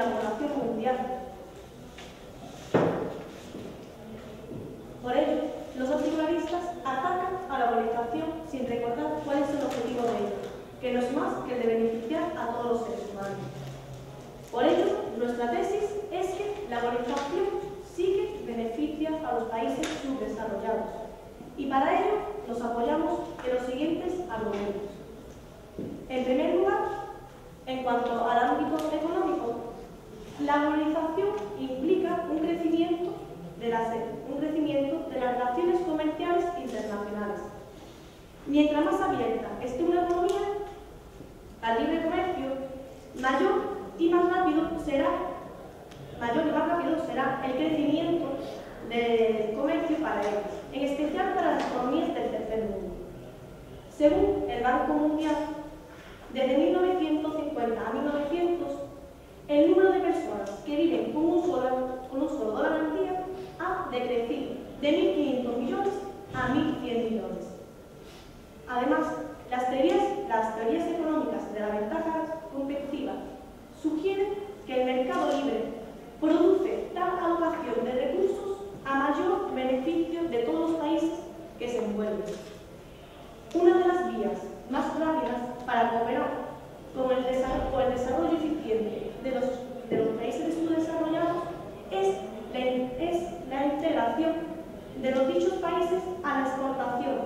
la población mundial. Por ello, los antiglobalistas atacan a la globalización sin recordar cuál es el objetivo de ella, que no es más que el de beneficiar a todos los seres humanos. Por ello, nuestra tesis es que la globalización sí que beneficia a los países subdesarrollados, y para ello nos apoyamos en los siguientes argumentos. En primer lugar, en cuanto al ámbito económico, la globalización implica un crecimiento de las relaciones comerciales internacionales. Mientras más abierta esté una economía al libre comercio, mayor y más rápido será el crecimiento del comercio para ellos, en especial para las economías del tercer mundo. Según el Banco Mundial, desde 1950 a 1900, el número de personas que viven con un solo dólar al día ha decrecido de 1.500 millones a 1.100 millones. Además, las teorías económicas de la ventaja competitiva sugieren que el mercado libre produce tal alocación de recursos a mayor beneficio de todos los países que se envuelven. Una de las vías más rápidas para cooperar con el desarrollo eficiente de los países subdesarrollados es la integración de los dichos países a la exportación.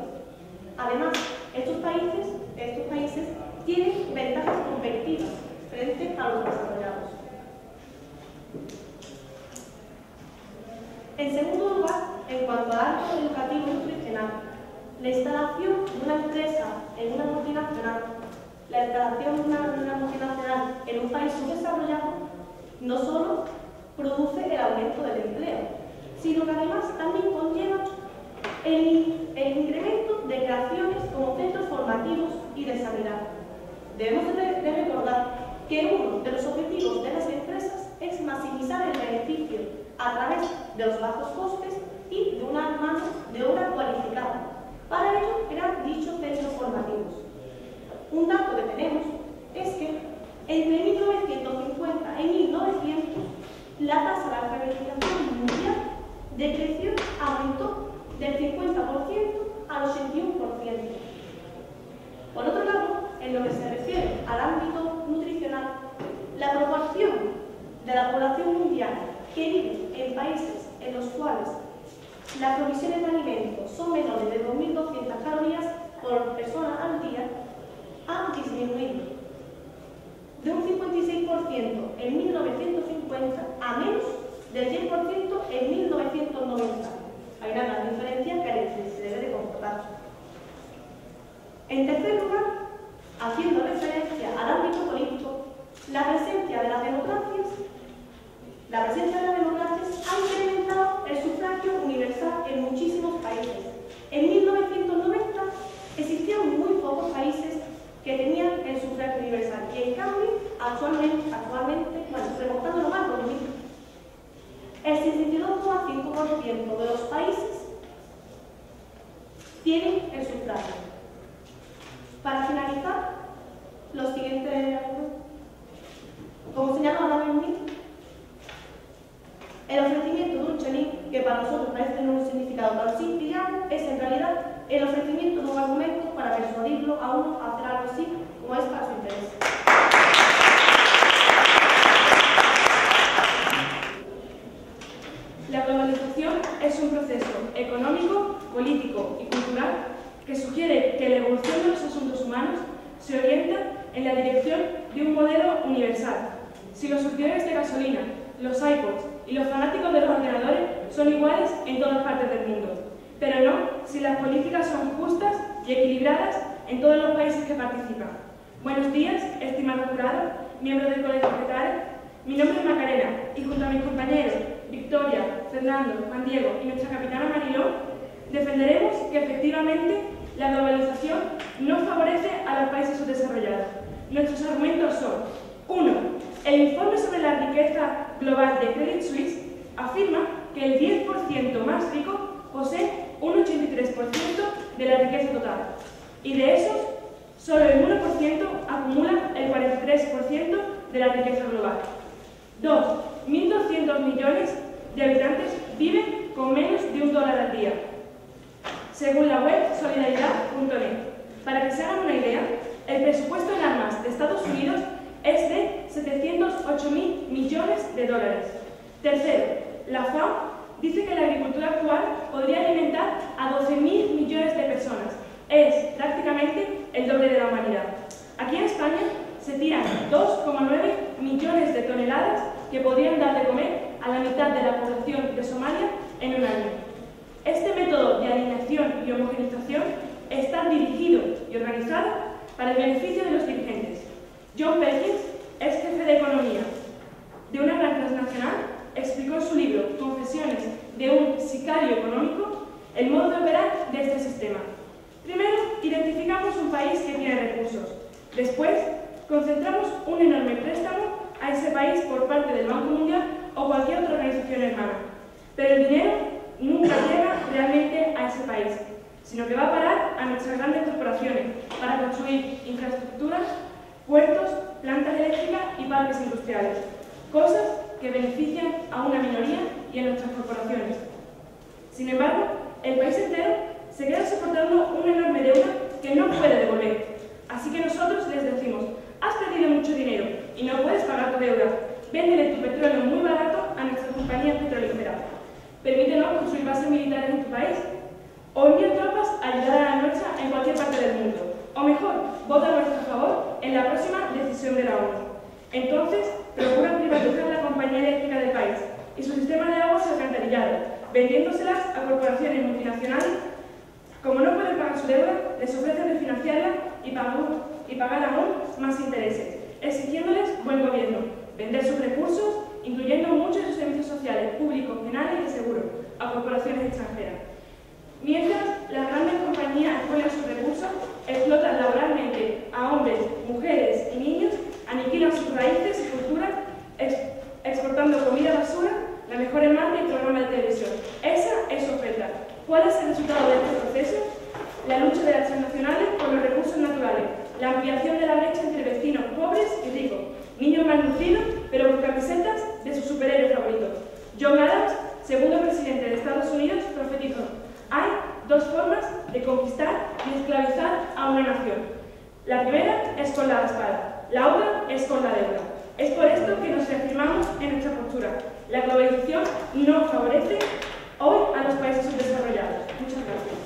Además, estos países tienen ventajas competitivas frente a los desarrollados. En segundo lugar, en cuanto al ámbito educativo y nutricional, la instalación de una empresa en una multinacional, en un país subdesarrollado, no solo produce el aumento del empleo, sino que además también conlleva el incremento de creaciones como centros formativos y de sanidad. Debemos de recordar que uno de los objetivos de las empresas es maximizar el beneficio a través de los bajos costes y de una mano de obra cualificada. Para ello, crear dichos centros formativos. Un dato que tenemos es que entre 1950 y 1900 la tasa de alfabetización mundial decreció, aumentó del 50% al 81%. Por otro lado, en lo que se refiere al ámbito nutricional, la proporción de la población mundial que vive en países en los cuales las provisiones de alimentos son menores de 2.200 calorías por persona al día ha disminuido de un 56% en 1950 a menos del 10% en 1990. Hay una gran diferencia que se debe de comportar. En tercer lugar, haciendo referencia al ámbito político, la presencia de las democracias ha incrementado el sufragio universal en muchísimos países. En 1990 existían muy pocos países que tenían el sufragio universal y en cambio, actualmente, remontándolo más 2000, el 62,5% de los países tienen el sufragio. Para finalizar, los siguientes, como señaló Ana Benítez, el ofrecimiento de un chelín, que para nosotros parece tener un significado tan simple y llano, es en realidad el ofrecimiento de un argumento para persuadirlo a uno a hacer algo así, como es para su interés. La globalización es un proceso económico, político y cultural que sugiere que la evolución de los asuntos humanos se orienta en la dirección de un modelo universal. Si los surtidores de gasolina, los iPods y los fanáticos de los ordenadores son iguales en todas partes del mundo, pero no si las políticas son justas y equilibradas en todos los países que participan. Buenos días, estimado jurado, miembros del Colegio Secretario. Mi nombre es Macarena y junto a mis compañeros Victoria, Fernando, Juan Diego y nuestra capitana Mariló, defenderemos que efectivamente la globalización no favorece a los países subdesarrollados. Nuestros argumentos son: 1. El informe sobre la riqueza global de Credit Suisse afirma que el 10% más rico posee un 83% de la riqueza total, y de esos, solo el 1% acumula el 43% de la riqueza global. 2. 1.200 millones de habitantes viven con menos de $1 al día, según la web solidaridad.net. Para que se hagan una idea, el presupuesto en armas de Estados Unidos es de 708.000 millones de dólares. Tercero, la FAO dice que la agricultura actual podría alimentar a 12.000 millones de personas. Es prácticamente el doble de la humanidad. Aquí en España se tiran 2,9 millones de toneladas que podrían dar de comer a la mitad de la población de Somalia en un año. Este método de alineación y homogeneización está dirigido y organizado para el beneficio de los dirigentes. John Perkins, ex jefe de economía de una gran transnacional, explicó en su libro Confesiones de un sicario económico el modo de operar de este sistema. Primero, identificamos un país que tiene recursos. Después, concentramos un enorme préstamo a ese país por parte del Banco Mundial o cualquier otra organización hermana. Pero el dinero nunca llega realmente a ese país, sino que va a parar a nuestras grandes corporaciones para construir infraestructuras, puertos, plantas eléctricas y parques industriales, cosas que benefician a una minoría y a nuestras corporaciones. Sin embargo, el país entero se queda soportando una enorme deuda que no puede devolver. Así que nosotros les decimos: has perdido mucho dinero y no puedes pagar tu deuda. Véndele tu petróleo muy barato a nuestras compañías petrolíferas. Permítenos construir bases militares en tu país. O envía tropas a ayudar a la nuestra en cualquier parte del mundo. O mejor, vota a nuestro favor en la próxima decisión de la ONU. Entonces, procuran privatizar la compañía eléctrica del país y su sistema de aguas alcantarillado, vendiéndoselas a corporaciones multinacionales. Como no pueden pagar su deuda, les ofrecen refinanciarla y pagar aún más intereses, exigiéndoles buen gobierno, vender sus recursos, incluyendo muchos de sus servicios sociales, públicos, penales y de seguro, a corporaciones extranjeras. Mientras, las grandes compañías exponen sus recursos, explotan laboralmente a hombres, mujeres y niños, aniquilan sus raíces y culturas, exportando comida basura, la mejor marca y programa de televisión. Esa es su oferta. ¿Cuál es el resultado de este proceso? La lucha de las transnacionales por los recursos naturales, la ampliación de la brecha entre vecinos pobres y ricos, niños malnutridos, pero con camisetas de sus superhéroes favoritos. John Adams, segundo presidente de Estados Unidos, profetizó: hay dos formas de conquistar y esclavizar a una nación. La primera es con la espada, la otra es con la deuda. Es por esto que nos reafirmamos en nuestra postura. La globalización no favorece hoy a los países subdesarrollados. Muchas gracias.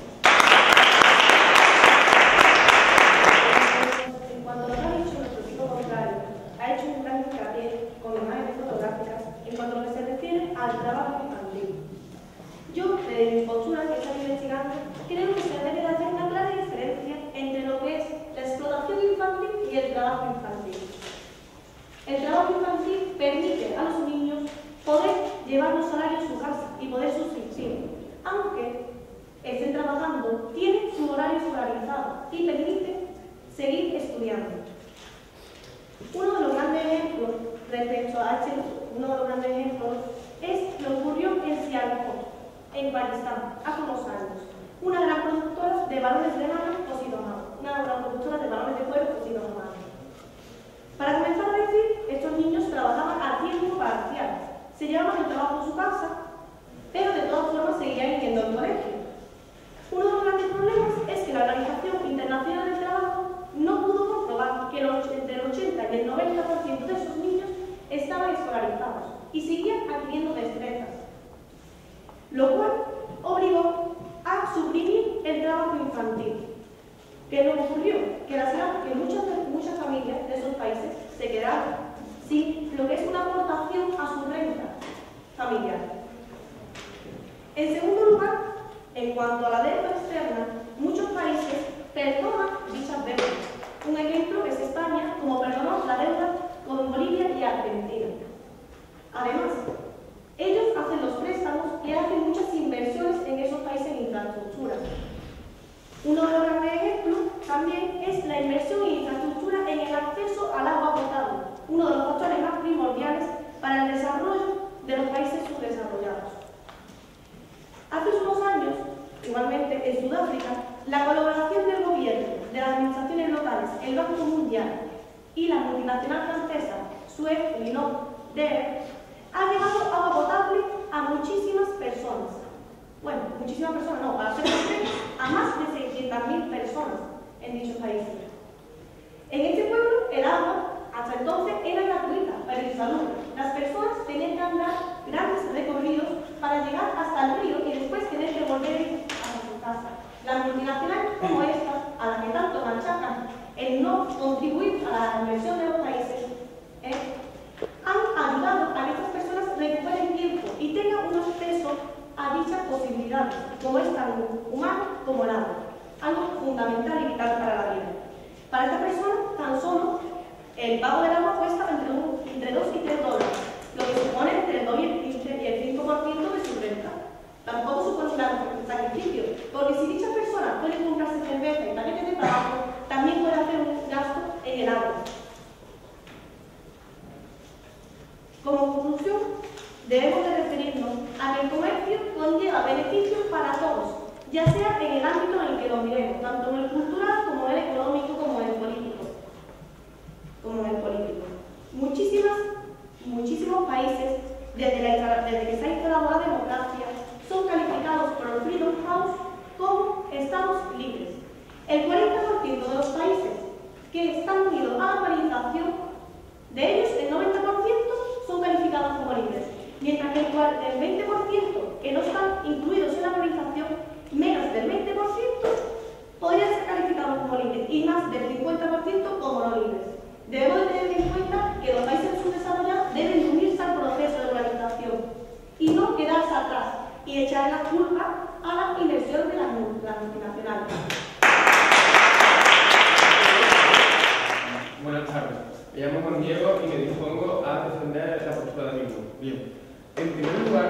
En cuanto a lo que ha dicho nuestro equipo contrario, ha hecho un gran hincapié con imágenes fotográficas en cuanto a lo que se refiere al trabajo infantil. Yo, desde mi postura que estoy investigando, creo que se debe de hacer una clara diferencia entre lo que es la explotación infantil y el trabajo infantil. El trabajo infantil permite a los niños poder llevar un salario a su casa y poder subsistir, aunque estén trabajando, tienen su horario escolarizado y permite seguir estudiando. Uno de los grandes ejemplos respecto a es lo que ocurrió en Sialkot, en Pakistán, hace unos años. Una gran productora de balones de mano cosidos a mano. Una gran productora de balones de cuero cosidos a mano. Para comenzar a decir, estos niños trabajaban a tiempo parcial. Se llevaban el trabajo a su casa, pero de todas formas seguían yendo al colegio. Uno de los grandes problemas es que la Organización Internacional del Trabajo no pudo comprobar que entre el 80 y el 90% de esos niños estaban escolarizados y seguían adquiriendo destrezas, lo cual obligó a suprimir el trabajo infantil. ¿Qué es lo que ocurrió? Que muchas familias de esos países se quedaron sin lo que es una aportación a su renta familiar. En segundo lugar, en cuanto a la deuda externa, muchos países perdonan dichas deudas. Un ejemplo es España, como perdonó la deuda con Bolivia y Argentina. Además, ellos hacen los préstamos y hacen muchas inversiones en esos países en infraestructura. Uno de los grandes ejemplos también es la inversión en infraestructura en el acceso al agua potable, uno de los factores más primordiales para el desarrollo de los países subdesarrollados. Hace unos años, igualmente en Sudáfrica, la colaboración del gobierno, de las administraciones locales, el Banco Mundial y la multinacional francesa Suez, DER, ha llevado agua potable a muchísimas personas. Bueno, muchísimas personas no, para ser concreto, a más de 600.000 personas en dichos países. En este pueblo, el agua hasta entonces era gratuita para el salud. Las personas tenían que andar grandes recorridos para llegar hasta el río y después tener que volver a su casa. Las multinacionales como esta, a las que tanto machacan el no contribuir a la inversión de los países, han ayudado a que estas personas recuperen tiempo y tengan un acceso a dichas posibilidades, como es tan humano como el agua, algo fundamental y vital para la vida. Para esta persona, tan solo el pago del agua cuesta entre 2 y 3 dólares, lo que supone entre el 2 y el 5% de su renta. Tampoco supone un sacrificio, porque si dicha persona puede comprarse cerveza y paquetes de tabaco, también puede hacer un gasto en el agua. Como conclusión, debemos de referirnos a que el comercio conlleva beneficios para todos, ya sea en el ámbito en el que lo miremos, tanto en el cultural como en el económico como en el político. Muchísimos países, desde que se ha instalado la democracia, son calificados por el Freedom House como estados libres. El 40% de los países que están unidos a la globalización, de ellos el 90% son calificados como libres, mientras que el 20% que no están incluidos en la globalización, menos del 20% podrían ser calificados como libres y más del 50% como no libres. Debemos de tener en cuenta que los países subdesarrollados deben unirse al proceso de globalización y no quedarse atrás y echar la culpa a la inversión de las multinacionales. Buenas tardes. Me llamo Juan Diego y me dispongo a defender la postura de mi grupo. Bien. En primer lugar,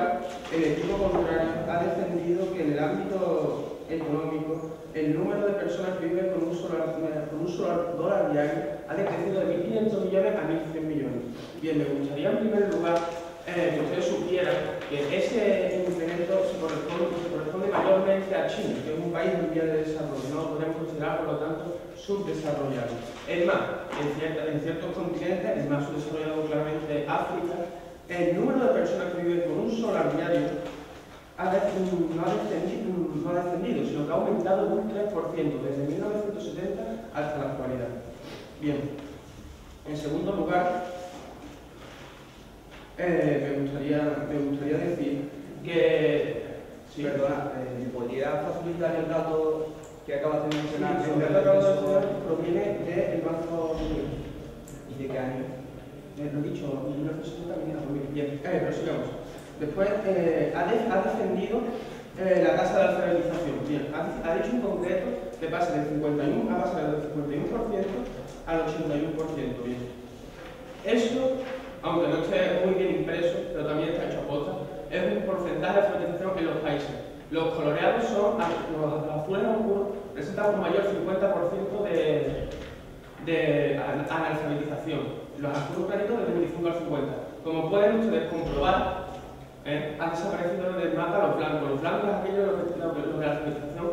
el equipo contrario ha defendido que en el ámbito económico el número de personas que viven con un solo dólar diario ha decrecido de 1.500 millones a 1.100 millones. Bien, me gustaría en primer lugar que ustedes supieran que ese incremento se corresponde mayormente a China, que es un país en vía de desarrollo, no lo podemos considerar, por lo tanto, subdesarrollado. Es más, en ciertos continentes, es más subdesarrollado claramente África, el número de personas que viven con un solar diario no ha descendido, sino que ha aumentado un 3% desde 1970 hasta la actualidad. Bien, en segundo lugar, me gustaría decir que... Sí. Perdona, ¿me podría facilitar el dato que acabas de mencionar? Sí, el dato que acabo de mencionar proviene del Banco Mundial. ¿Y de qué año? Lo he dicho, 1970 venía muy bien. Prosigamos. Después, ha defendido la tasa de alfabetización. Bien, ha dicho en concreto que pasa del 51% al 81%. Bien. Esto, aunque no esté muy bien impreso, pero también está hecho a posta, es un porcentaje de alfabetización en los países. Los coloreados son, los azules oscuros, presentan un mayor 50% de analfabetización. Los azules claritos del 25 al 50. Como pueden ustedes comprobar, han desaparecido del mapa los blancos. Los blancos es aquello de la analfabetización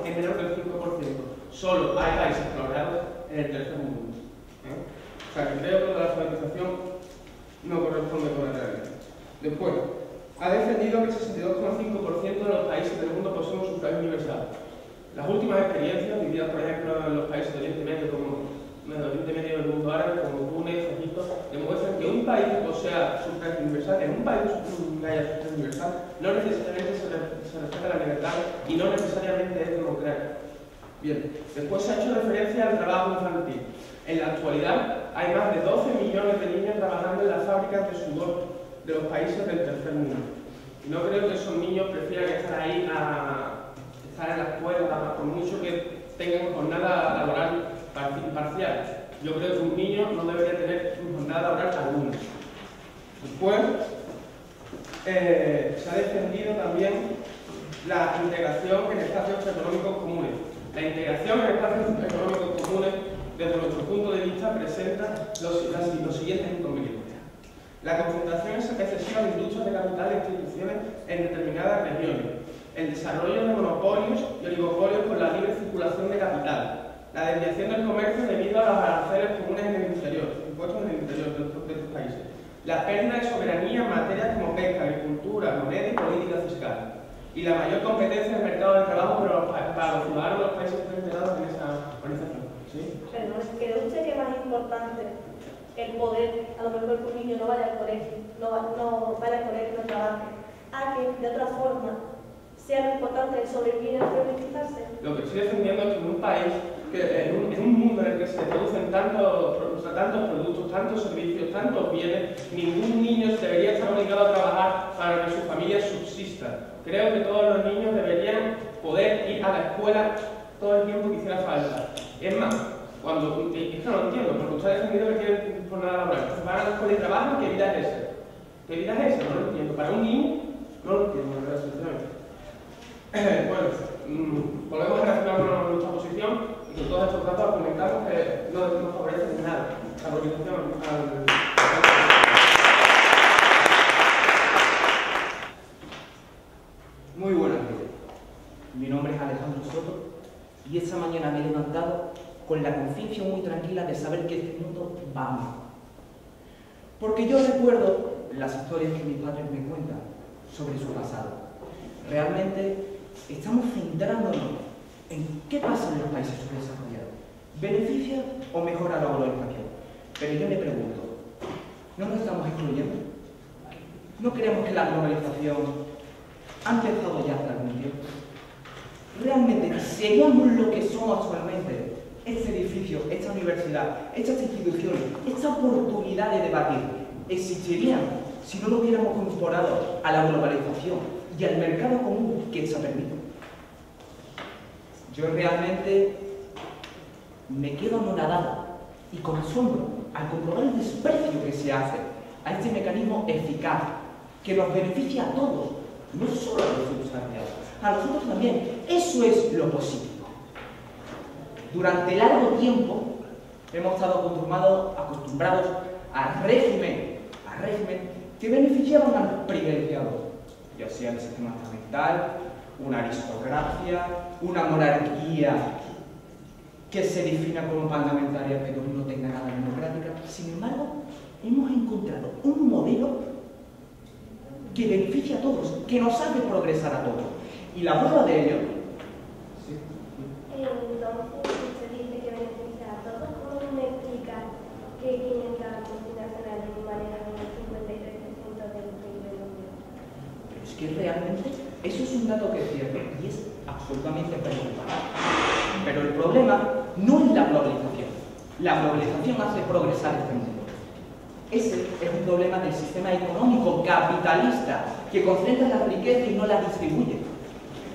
es menor del 5%. Solo hay países coloreados en el tercer mundo. O sea, que creo que la alfabetización no corresponde con la realidad. Después, ha defendido que el 62,5% de los países del mundo poseen un sufragio universal. Las últimas experiencias vividas, por ejemplo, en los países del Oriente Medio, como el Oriente Medio del mundo árabe, como Túnez, Egipto, demuestran que un país que posea sufragio universal, en un país que haya sufragio universal, no necesariamente se respeta la libertad y no necesariamente es democrático. Bien, después se ha hecho referencia al trabajo infantil. En la actualidad hay más de 12 millones de niños trabajando en las fábricas de sudor de los países del tercer mundo. Y no creo que esos niños prefieran estar ahí a estar en la escuela, por mucho que tengan jornada laboral parcial. Yo creo que un niño no debería tener jornada laboral alguna. Después, se ha defendido también la integración en espacios económicos comunes. La integración en espacios económicos comunes, desde nuestro punto de vista, presenta los siguientes inconvenientes. La concentración excesiva de industrias de capital e instituciones en determinadas regiones. El desarrollo de monopolios y oligopolios con la libre circulación de capital. La desviación del comercio debido a los aranceles comunes en el interior, impuestos en el interior de estos países. la pérdida de soberanía en materias como pesca, agricultura, moneda y política fiscal, y la mayor competencia del mercado de trabajo para los ciudadanos de los países que están integrados en esa organización. ¿Sí? Pero ¿no cree usted que es más importante el poder, a lo mejor que un niño no vaya al colegio, no vaya al colegio, no trabaje, a que de otra forma sea lo importante el sobrevivir y el realizarse? Lo que estoy defendiendo es que en un país, en un mundo en el que se producen tantos productos, tantos servicios, tantos bienes, ningún niño debería estar obligado a trabajar para que su familia subsista. Creo que todos los niños deberían poder ir a la escuela todo el tiempo que hiciera falta. Es más, cuando, esto no lo entiendo, porque usted ha defendido que tienen jornada laboral, se van a la escuela y trabajan, ¿qué vida es esa? ¿Qué vida es esa? No lo entiendo. Para un niño, no lo entiendo, la verdad, sinceramente. Bueno, volvemos a relacionarnos con nuestra posición y con todos estos datos argumentamos que no nos favorecen nada la organización Muy buenas noches. Mi nombre es Alejandro Soto y esta mañana me he levantado con la conciencia muy tranquila de saber que este mundo va mal. Porque yo recuerdo las historias que mis padres me cuentan sobre su pasado. Realmente estamos centrándonos en qué pasa en los países subdesarrollados. ¿Beneficia o mejora la globalización? Pero yo me pregunto, ¿no nos estamos excluyendo? ¿No creemos que la globalización ha empezado ya hace algún tiempo? ¿Realmente seríamos lo que somos actualmente? Este edificio, esta universidad, estas instituciones, esta oportunidad de debatir, ¿existirían si no lo hubiéramos incorporado a la globalización y al mercado común que esta permite? Yo realmente me quedo anonadado y con asombro al comprobar el desprecio que se hace a este mecanismo eficaz que nos beneficia a todos, no solo a los subdesarrollados, a nosotros también. Eso es lo positivo. Durante largo tiempo hemos estado acostumbrados a régimen que beneficiaban a los privilegiados, ya sea el sistema estamental, una aristocracia, una monarquía que se defina como parlamentaria pero no tenga nada democrática. Sin embargo, hemos encontrado un modelo que beneficia a todos, que nos hace progresar a todos. Y la prueba de ello... Sí. Entonces, usted dice que beneficia a todos. ¿Cómo me explica que 500 multinacionales manejan el 53% del PIB mundial? Pero es que realmente eso es un dato que es cierto y es absolutamente preocupante. Pero el problema no es la globalización. La globalización hace progresar este mundo. Ese es un problema del sistema económico capitalista que concentra la riqueza y no la distribuye.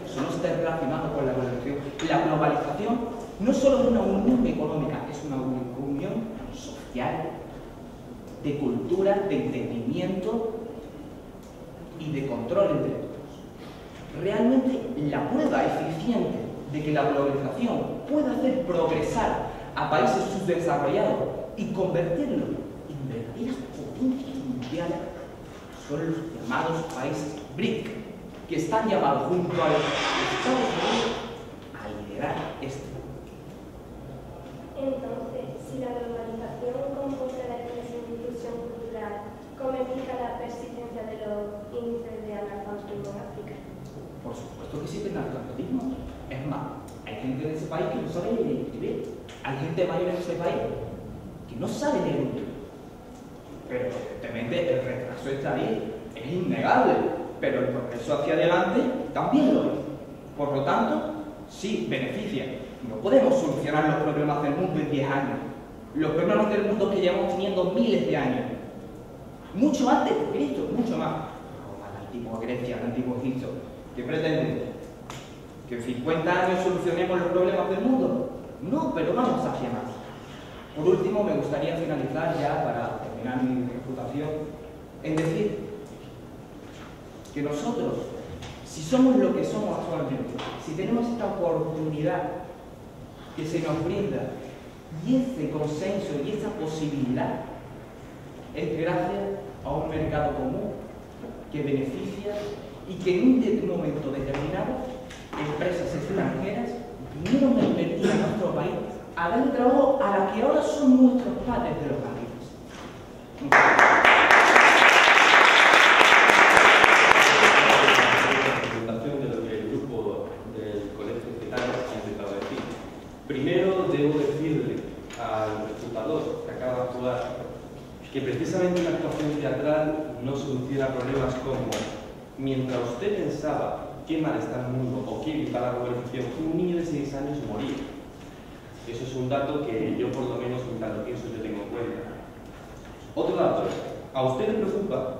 Eso no está relacionado con la globalización. La globalización no solo es una unión económica, es una unión social, de cultura, de entendimiento y de control entre todos. Realmente la prueba eficiente de que la globalización puede hacer progresar a países subdesarrollados y convertirlos en verdaderas potencias mundiales son los llamados países BRIC, que están llamados junto a los Estados Unidos a liderar este mundo. Entonces, si la globalización compone la inclusión cultural, ¿cómo explica la persistencia de los índices de analfabetismo en África? Por supuesto que existe el analfabetismo. Es más, hay gente en ese país que no sabe leer y escribir. Hay gente mayor en ese país que no sabe leer y escribir. Pero evidentemente el retraso está ahí, es innegable, pero el progreso hacia adelante también lo es. Por lo tanto, sí, beneficia. No podemos solucionar los problemas del mundo en 10 años. Los problemas del mundo que llevamos teniendo miles de años. Mucho antes de Cristo, mucho más. Roma, la antigua Grecia, el antiguo Egipto. ¿Qué pretenden? ¿Que en 50 años solucionemos los problemas del mundo? No, pero vamos hacia más. Por último, me gustaría finalizar ya, para terminar mi reputación, en decir que nosotros, si somos lo que somos actualmente, si tenemos esta oportunidad que se nos brinda y este consenso y esta posibilidad, es gracias a un mercado común que beneficia y que en un momento determinado empresas extranjeras vinieron a invertir en nuestro país a dar trabajo a la que ahora son nuestros padres de los países. teatral no soluciona problemas como mientras usted pensaba qué mal está el mundo o qué evitar la globalización, un niño de 6 años moría. Eso es un dato que yo, por lo menos, mientras lo pienso, yo tengo en cuenta. Otro dato, a usted le preocupa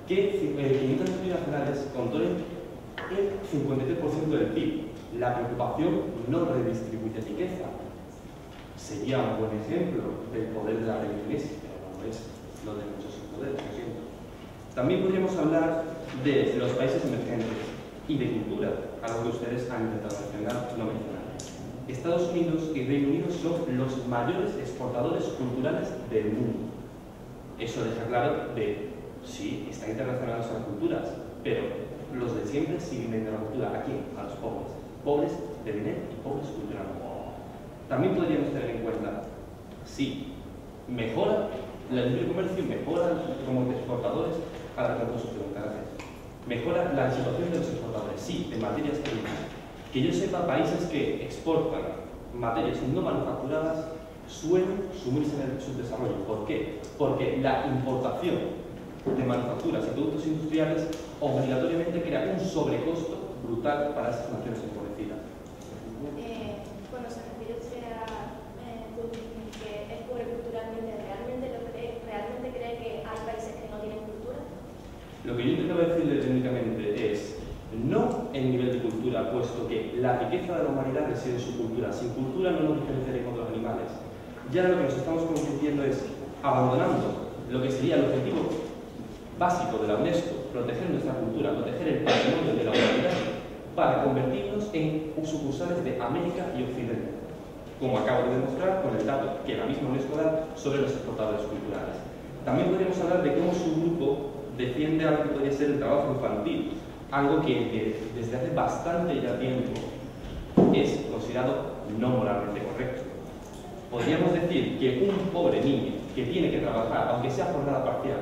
que 500 multinacionales controlen el 53% del PIB. La preocupación no redistribuye riqueza. Sería un buen ejemplo del poder de la religiones, pero no es lo de muchos poderes, lo siento. También podríamos hablar de los países emergentes y de cultura, algo que ustedes han intentado mencionar, no mencionar. Estados Unidos y Reino Unido son los mayores exportadores culturales del mundo. Eso deja claro de, sí, están internacionalizadas las culturas, pero los de siempre siguen vendiendo la cultura. ¿A quién? A los pobres. Pobres de dinero y pobres culturalmente. También podríamos tener en cuenta, sí, mejora el libre comercio, mejora como exportadores a la construcción, mejora la situación de los exportadores, sí, de materias primas. Que yo sepa, países que exportan materias no manufacturadas suelen sumirse en el subdesarrollo. ¿Por qué? Porque la importación de manufacturas y productos industriales obligatoriamente crea un sobrecosto brutal para esas naciones empobrecidas. Cuando se refiere usted a que es pobre culturalmente, ¿realmente cree que hay países que no tienen cultura? Lo que yo intento decirle técnicamente es no el nivel de cultura, puesto que la riqueza de la humanidad reside en su cultura. Sin cultura no nos diferenciaremos de los animales. Ya lo que nos estamos convirtiendo es abandonando lo que sería el objetivo básico de la UNESCO, proteger nuestra cultura, proteger el patrimonio de la humanidad, para convertirnos en sucursales de América y Occidente, como acabo de demostrar con el dato que la misma UNESCO da sobre los exportadores culturales. También podríamos hablar de cómo su grupo defiende algo que podría ser el trabajo infantil, algo que desde hace bastante ya tiempo es considerado no moralmente correcto. Podríamos decir que un pobre niño que tiene que trabajar, aunque sea jornada parcial,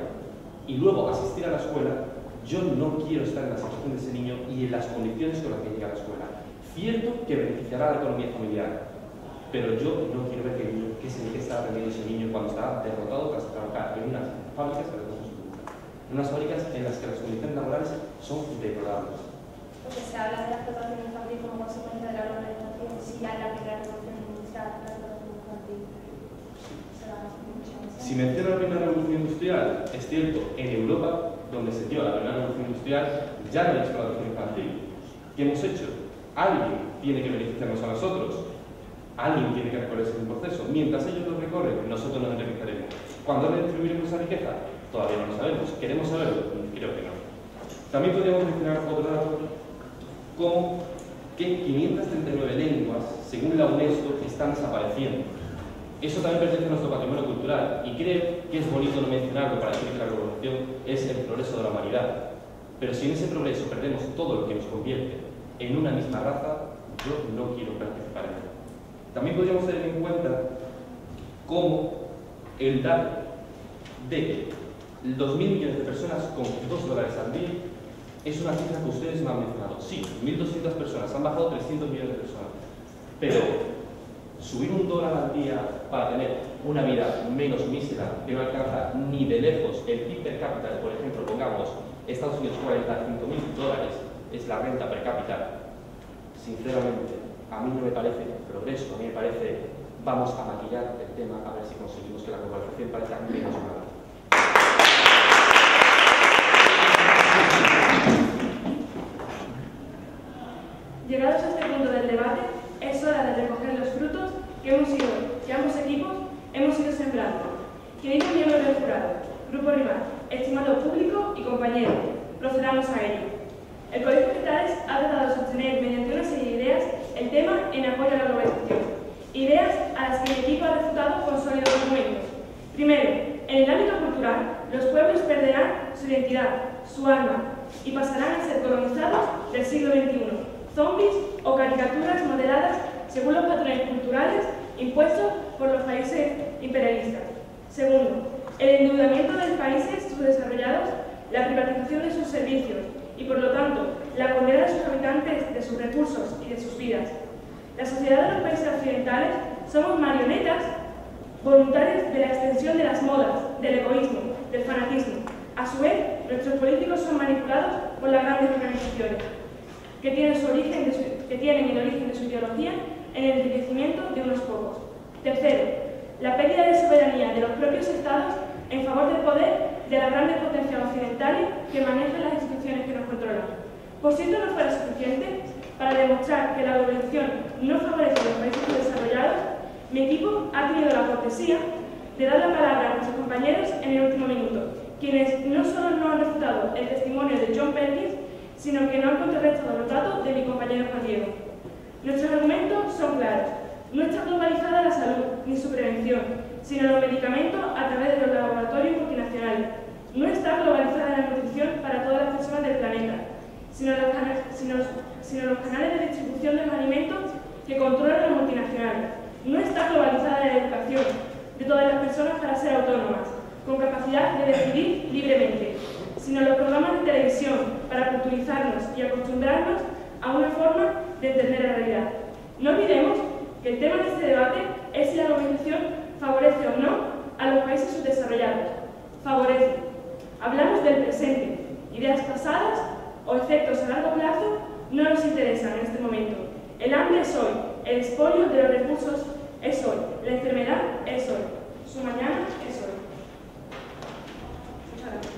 y luego asistir a la escuela, yo no quiero estar en la situación de ese niño y en las condiciones con las que llega a la escuela. Cierto que beneficiará a la economía familiar, pero yo no quiero ver que está aprendiendo ese niño cuando está derrotado tras trabajar en unas fábricas en unas fábricas en las que las condiciones laborales son deplorables. Porque se habla de la explotación infantil como consecuencia de la globalización, si hay la primera revolución industrial, la explotación infantil. Si menciona la primera revolución industrial, es cierto, en Europa, donde se dio la primera revolución industrial, ya no hay explotación infantil. ¿Qué hemos hecho? Alguien tiene que beneficiarnos a nosotros. Alguien tiene que recorrer ese proceso. Mientras ellos lo recorren, nosotros nos beneficiaremos. ¿Cuándo redistribuiremos esa riqueza? Todavía no lo sabemos. ¿Queremos saberlo? Creo que no. También podríamos mencionar otro dato, como que 539 lenguas, según la UNESCO, están desapareciendo. Eso también pertenece a nuestro patrimonio cultural, y creo que es bonito no mencionarlo para decir que la globalización es el progreso de la humanidad. Pero si en ese progreso perdemos todo lo que nos convierte en una misma raza, yo no quiero participar en ello. También podríamos tener en cuenta cómo el dato de que 2.000 millones de personas con $2 al día es una cifra que ustedes no han mencionado. Sí, 1.200 personas, han bajado 300 millones de personas. Pero subir $1 al día para tener una vida menos mísera que no alcanza ni de lejos el PIB per cápita, por ejemplo, pongamos Estados Unidos $45.000 es la renta per cápita. Sinceramente, a mí no me parece progreso, a mí me parece vamos a maquillar el tema a ver si conseguimos que la globalización parezca menos mala. Llegados a este punto del debate, es hora de recoger los frutos que ambos equipos hemos ido sembrando. Queridos miembros del jurado, Grupo Rival, estimado público y compañero, procedamos a ello. El Colegio Cristales ha tratado de sostener mediante una serie de ideas el tema en apoyo a la globalización. Ideas a las que el equipo ha refutado con sólidos argumentos. Primero, en el ámbito cultural, los pueblos perderán su identidad, su alma, y pasarán a ser colonizados del siglo XXI, zombies o caricaturas modeladas según los patrones culturales impuestos por los países imperialistas. Segundo, el endeudamiento de los países subdesarrollados, la privatización de sus servicios y, por lo tanto, la condena de sus habitantes de sus recursos y de sus vidas. La sociedad de los países occidentales somos marionetas voluntarias de la extensión de las modas, del egoísmo, del fanatismo. nuestros políticos son manipulados por las grandes organizaciones, que tienen el origen de su ideología en el enriquecimiento de unos pocos. Tercero, la pérdida de soberanía de los propios Estados en favor del poder de las grandes potencias occidentales que manejan las instituciones que nos controlan. Por si esto no fuera suficiente, para demostrar que la globalización no favorece a los países subdesarrollados, mi equipo ha tenido la cortesía de dar la palabra a nuestros compañeros en el último minuto, quienes no solo no han refutado el testimonio de John Perkins, sino que no han contrarrestado los datos de mi compañero Juan Diego. Nuestros argumentos son claros. No está globalizada la salud ni su prevención, sino los medicamentos a través de los laboratorios multinacionales. No está globalizada la nutrición para todas las personas del planeta, sino los canales de distribución de los alimentos que controlan las multinacionales. No está globalizada la educación de todas las personas para ser autónomas, con capacidad de decidir libremente, sino los programas de televisión para culturizarnos y acostumbrarnos a una forma de entender la realidad. No olvidemos que el tema de este debate es si la globalización favorece o no a los países subdesarrollados. Favorece. Hablamos del presente. Ideas pasadas o efectos a largo plazo no nos interesan en este momento. El hambre es hoy, el expolio de los recursos es hoy, la enfermedad es hoy, su mañana es hoy. Muchas gracias.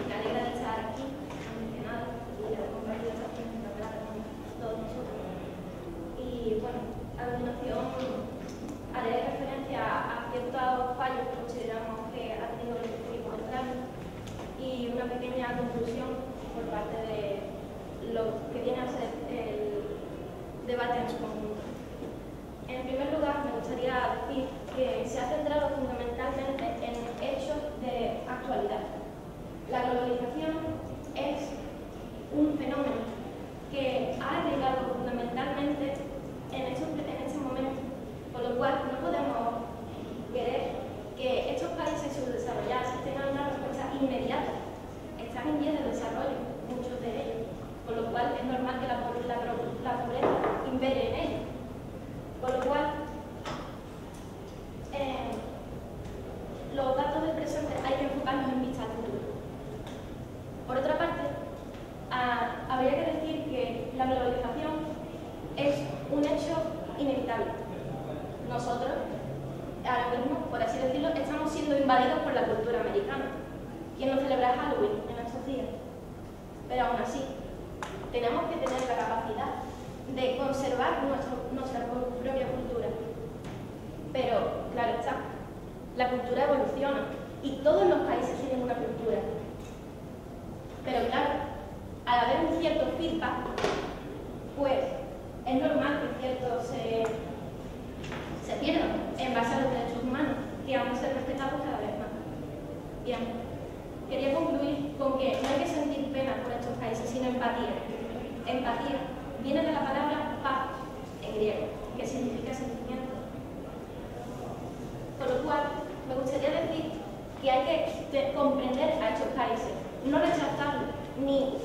Me alegra de estar aquí, como mencionado, y de haber compartido esta experiencia con todos nosotros. Y bueno, a continuación haré referencia a ciertos fallos que consideramos que ha tenido el equipo contrario y una pequeña conclusión por parte de lo que viene a ser el debate en su conjunto. En primer lugar, me gustaría decir que se ha centrado fundamentalmente en hechos de actualidad. La globalización es un fenómeno que ha llegado fundamentalmente en ese momento, con lo cual no podemos querer que estos países subdesarrollados tengan una respuesta inmediata. Están en vías de desarrollo, muchos de ellos, con lo cual es normal que la pobreza impere en ellos. Con lo cual, los datos del presente hay que enfocarnos en vista al futuro. Por otra parte, habría que decir que la globalización es un hecho inevitable. Nosotros, ahora mismo, por así decirlo, estamos siendo invadidos por la cultura americana. ¿Quién no celebra Halloween en estos días? Pero aún así, tenemos que tener la capacidad de conservar nuestra propia cultura. Pero, claro está, la cultura evoluciona y todos los países tienen una cultura. Pero claro, al haber un cierto feedback, pues es normal que ciertos se pierdan en base a los derechos humanos, que han de ser respetados cada vez más. Bien, quería concluir con que no hay que sentir pena por estos países, sino empatía. Empatía viene de la palabra pathos, en griego, que significa sentimiento. Con lo cual, me gustaría decir que hay que comprender a estos países, no rechazarlos, ni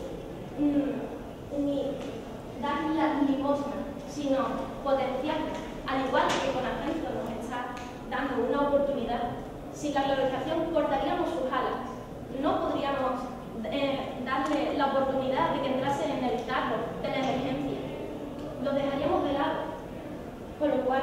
darles la limosna, sino potenciarlos, al igual que con Argento nos está dando una oportunidad. Si la globalización cortaríamos sus alas, no podríamos darle la oportunidad de que entrasen en el carro de la emergencia. Los dejaríamos de lado, con lo cual